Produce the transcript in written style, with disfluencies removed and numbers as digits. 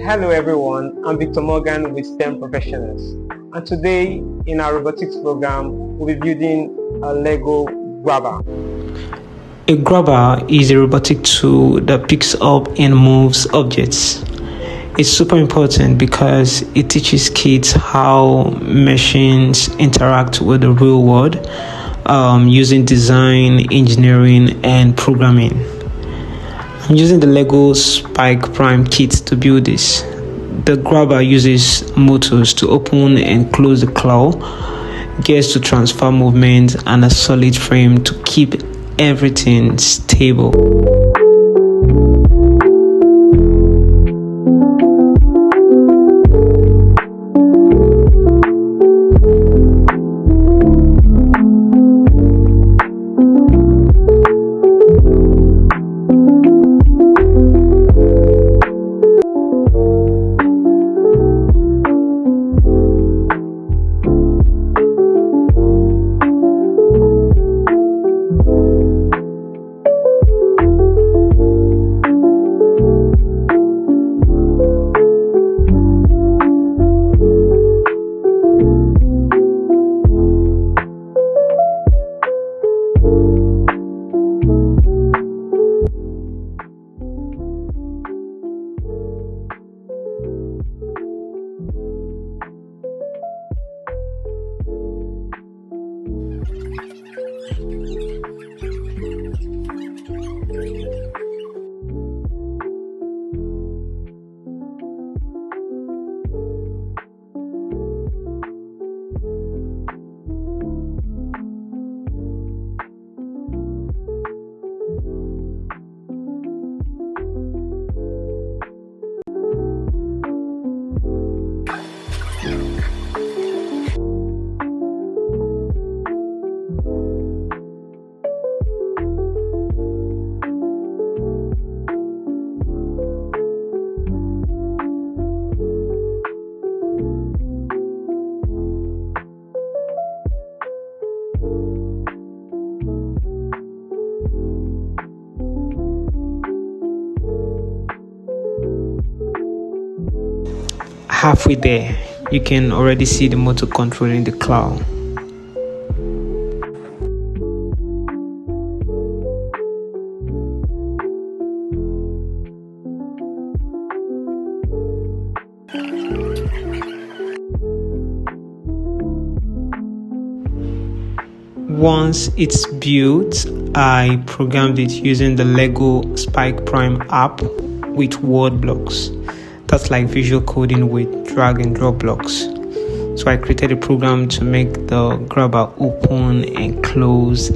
Hello everyone, I'm Victor Morgan with STEM Professionals, and today in our robotics program we'll be building a Lego grabber. A grabber is a robotic tool that picks up and moves objects. It's super important because it teaches kids how machines interact with the real world using design, engineering, and programming. I'm using the Lego Spike Prime kit to build this. The grabber uses motors to open and close the claw, gears to transfer movement, and a solid frame to keep everything stable. Halfway there, you can already see the motor controlling the claw. Once it's built, I programmed it using the Lego Spike Prime app with word blocks. That's like visual coding with drag and drop blocks. So I created a program to make the grabber open and close.